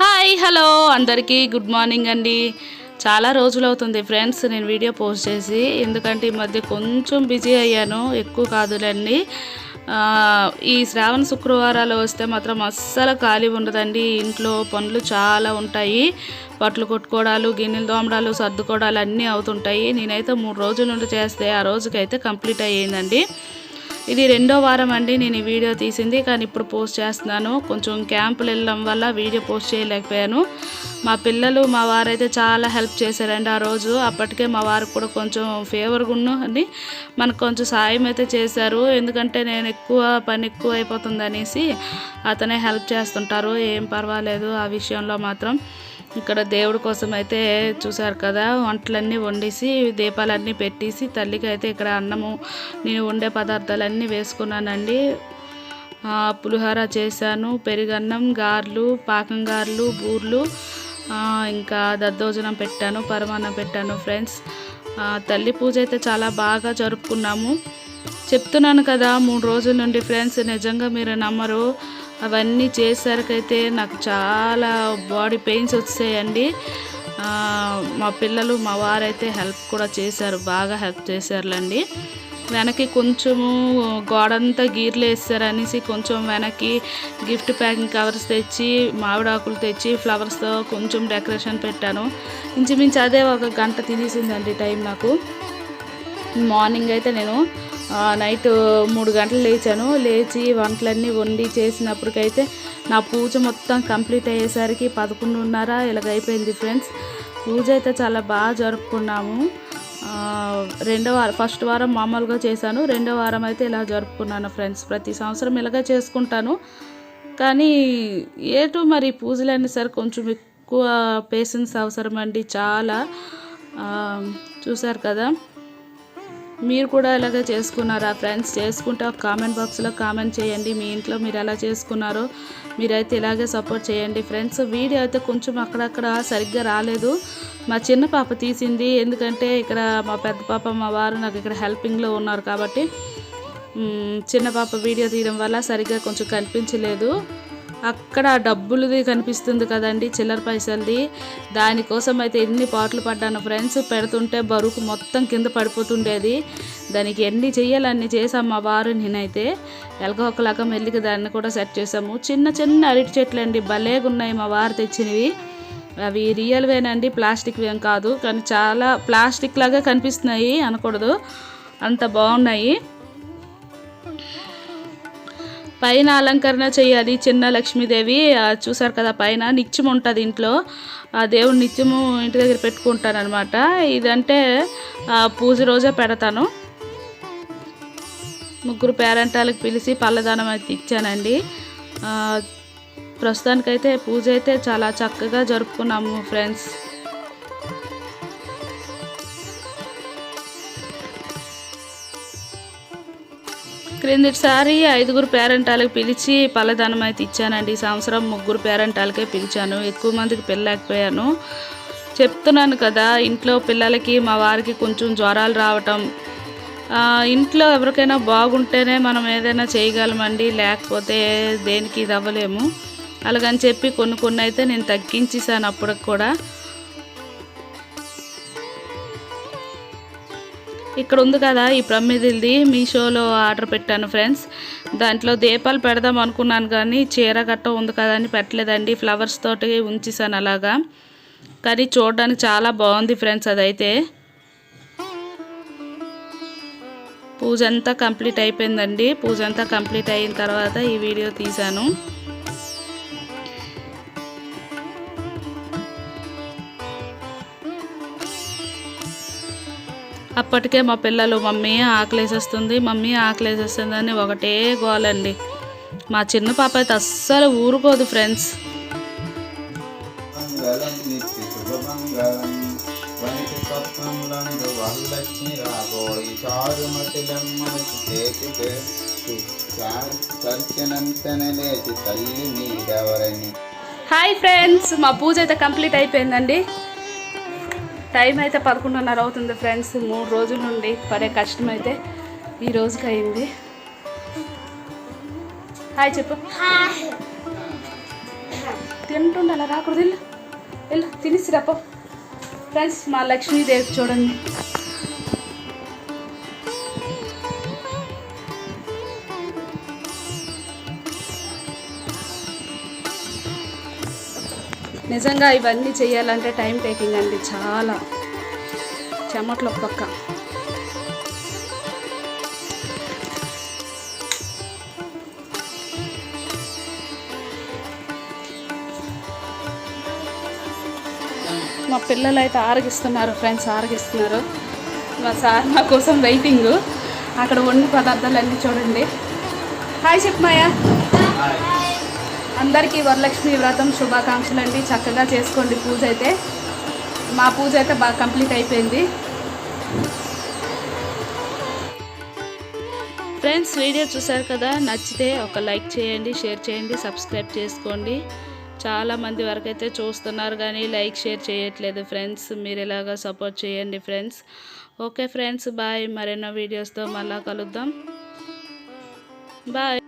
Hi hello అందరికీ good morning అండి. చాలా రోజులు అవుతుంది ఫ్రెండ్స్ నేను వీడియో పోస్ట్ చేసి, ఎందుకంటే ఈ మధ్య కొంచెం బిజీ అయ్యాను, ఎక్కువ కాదులేండి. ఈ శ్రావణ శుక్రవారాలు వస్తే మాత్రం అస్సలు ఖాళీ ఉండదండి. ఇంట్లో పనులు చాలా ఉంటాయి. బట్టలు కొట్టుకోవడాలు, గిన్నెలు తోమడాలు, సర్దుకోవడాలు అన్నీ అవుతుంటాయి. నేనైతే 3 రోజుల నుండి చేస్తే ఆ రోజుకైతే కంప్లీట్ అయ్యిందండి. ఇది 2వ వారం అండి నేను ఈ వీడియో తీసింది, కానీ ఇప్పుడు పోస్ట్ చేస్తున్నాను. కొంచెం క్యాంపులు వెళ్ళడం వల్ల వీడియో పోస్ట్ చేయలేకపోయాను. మా పిల్లలు మా వారైతే చాలా హెల్ప్ చేశారండి ఆ రోజు. అప్పటికే మా వారికి కూడా కొంచెం ఫేవర్గా అని మనకు కొంచెం సాయం అయితే చేశారు. ఎందుకంటే నేను పని ఎక్కువ అయిపోతుంది అనేసి అతనే హెల్ప్ చేస్తుంటారు. ఏం పర్వాలేదు ఆ విషయంలో మాత్రం. ఇక్కడ దేవుడి కోసం అయితే చూసారు కదా, వంటలన్నీ వండేసి దీపాలన్నీ పెట్టేసి తల్లికి అయితే ఇక్కడ అన్నము నేను వండే పదార్థాలన్నీ వేసుకున్నానండి. పులిహోర చేశాను, పెరుగన్నం, గారెలు, పాకం గారెలు, బూర్లు, ఇంకా దద్దోజనం పెట్టాను, పరమాన్నం పెట్టాను ఫ్రెండ్స్. తల్లి పూజ అయితే చాలా బాగా జరుపుకున్నాము. చెప్తున్నాను కదా 3 రోజుల నుండి ఫ్రెండ్స్, నిజంగా మీరు నమ్మరు. అవన్నీ చేసేసరికైతే నాకు చాలా బాడీ పెయిన్స్ వచ్చాయండి. మా పిల్లలు మా వారైతే హెల్ప్ కూడా చేశారు, బాగా హెల్ప్ చేశారులేండి. వెనక్కి కొంచెము గోడంతా గీర్లు వేస్తారు అనేసి కొంచెం వెనక్కి గిఫ్ట్ ప్యాకింగ్ కవర్స్ తెచ్చి, మామిడాకులు తెచ్చి ఫ్లవర్స్తో కొంచెం డెకరేషన్ పెట్టాను. ఇంచుమించు అదే 1 గంట తినేసిందండి టైం నాకు. మార్నింగ్ అయితే నేను నైట్ 3 గంటలు లేచాను. లేచి వంటలన్నీ వండి చేసినప్పటికైతే నా పూజ మొత్తం కంప్లీట్ అయ్యేసరికి 11:30 ఇలాగైపోయింది ఫ్రెండ్స్. పూజ అయితే చాలా బాగా జరుపుకున్నాము. ఫస్ట్ వారం మామూలుగా చేశాను, 2వ వారం అయితే ఇలా జరుపుకున్నాను ఫ్రెండ్స్. ప్రతి సంవత్సరం ఇలాగే చేసుకుంటాను, కానీ మరి పూజలు అనేసరికి కొంచెం ఎక్కువ పేషెన్స్ అవసరం అండి చాలా. చూసారు కదా, మీరు కూడా ఇలాగే చేసుకున్నారా ఫ్రెండ్స్? చేసుకుంటే ఒక కామెంట్ బాక్స్లో కామెంట్ చేయండి. మీ ఇంట్లో మీరు ఎలా చేసుకున్నారో మీరైతే ఇలాగే సపోర్ట్ చేయండి ఫ్రెండ్స్. వీడియో అయితే కొంచెం అక్కడక్కడ సరిగ్గా రాలేదు. మా చిన్న పాప తీసింది, ఎందుకంటే ఇక్కడ మా పెద్ద పాప మా వారు నాకు ఇక్కడ హెల్పింగ్లో ఉన్నారు కాబట్టి చిన్న పాప వీడియో తీయడం వల్ల సరిగ్గా కొంచెం కనిపించలేదు. అక్కడ డబ్బులది కనిపిస్తుంది కదండి, చిల్లర పైసలది, దానికోసం అయితే ఎన్ని పాటలు పడ్డాను ఫ్రెండ్స్. పెడుతుంటే బరువుకు మొత్తం కింద పడిపోతుండేది. దానికి ఎన్ని చెయ్యాలి అన్ని చేసాం మా వారు నేనైతే. ఎలగొకలాగా మెల్లిగా దాన్ని కూడా సెట్ చేసాము. చిన్న చిన్న అరటి చెట్లు అండి, భలేగా ఉన్నాయి మా వారు తెచ్చినవి. అవి రియల్వేనండి, ప్లాస్టిక్ ఏం కాదు, కానీ చాలా ప్లాస్టిక్ లాగా కనిపిస్తున్నాయి అనకూడదు, అంత బాగున్నాయి. పైన అలంకరణ చేయాలి చిన్న లక్ష్మీదేవి. చూసారు కదా, పైన నిత్యం ఉంటుంది ఇంట్లో. ఆ దేవుడు నిత్యము ఇంటి దగ్గర పెట్టుకుంటాను అనమాట. ఇదంటే పూజ రోజే పెడతాను. 3 పేరెంటాలకు పిలిచి పల్లదానం అయితే ఇచ్చానండి. ప్రస్తుతానికైతే పూజ అయితే చాలా చక్కగా జరుపుకున్నాము ఫ్రెండ్స్. క్రిందటిసారి 5 పేరెంటాలకు పిలిచి పల్లదానం అయితే ఇచ్చానండి. ఈ సంవత్సరం 3 పేరెంటాలకే పిలిచాను, ఎక్కువ మందికి పిల్లలేకపోయాను. చెప్తున్నాను కదా, ఇంట్లో పిల్లలకి మా వారికి కొంచెం జ్వరాలు రావటం, ఇంట్లో ఎవరికైనా బాగుంటేనే మనం ఏదైనా చేయగలమండి, లేకపోతే దేనికి ఇది అవ్వలేము. అలాగని చెప్పి కొన్ని అయితే నేను తగ్గించేసాను అప్పటికి కూడా. ఇక్కడ ఉంది కదా ఈ ప్రమిదిది, మీషోలో ఆర్డర్ పెట్టాను ఫ్రెండ్స్. దాంట్లో దీపాలు పెడదాం అనుకున్నాను, కానీ చీర గట్ట ఉంది కదా అని పెట్టలేదండి. ఫ్లవర్స్ తోటి ఉంచేసాను అలాగా, కానీ చూడడానికి చాలా బాగుంది ఫ్రెండ్స్. అదైతే పూజ అంతా కంప్లీట్ అయిపోయిందండి. పూజ అంతా కంప్లీట్ అయిన తర్వాత ఈ వీడియో తీశాను. అప్పటికే మా పిల్లలు మమ్మీ ఆకలేసేస్తుంది, మమ్మీ ఆకలేసేస్తుంది అని ఒకటే గోలండి. మా చిన్న పాప అయితే అస్సలు ఊరుకోదు ఫ్రెండ్స్. హాయ్ ఫ్రెండ్స్, మా పూజ అయితే కంప్లీట్ అయిపోయిందండి. టైం అయితే 11:30 అవుతుంది ఫ్రెండ్స్. 3 రోజుల నుండి పడే కష్టం అయితే ఈ రోజుకి అయింది. హాయ్ చెప్పు. తింటుండ అలా రాకూడదు. వెళ్ళు వెళ్ళు తినేసి రాపో. ఫ్రెండ్స్ మా లక్ష్మీదేవి చూడండి. నిజంగా ఇవన్నీ చేయాలంటే టైం టేకింగ్ అండి, చాలా చెమట్లు పక్క. మా పిల్లలు అయితే ఆరగిస్తున్నారు ఫ్రెండ్స్, ఆరగిస్తున్నారు. మా సార్ నా కోసం వెయిటింగ్. అక్కడ వండి పదార్థాలన్నీ చూడండి. హాయ్ చెప్పు మాయా. అందరికీ వరలక్ష్మి వ్రతం శుభాకాంక్షలు అండి. చక్కగా చేసుకోండి పూజ అయితే. మా పూజ అయితే బాగా కంప్లీట్ అయిపోయింది. ఫ్రెండ్స్ వీడియో చూసారు కదా, నచ్చితే ఒక లైక్ చేయండి, షేర్ చేయండి, సబ్స్క్రైబ్ చేసుకోండి. చాలామంది వరకు అయితే చూస్తున్నారు కానీ లైక్ షేర్ చేయట్లేదు ఫ్రెండ్స్. మీరు ఇలాగా సపోర్ట్ చేయండి ఫ్రెండ్స్. Okay friends, bye. మరెన్నో వీడియోస్తో మళ్ళా కలుద్దాం. బాయ్.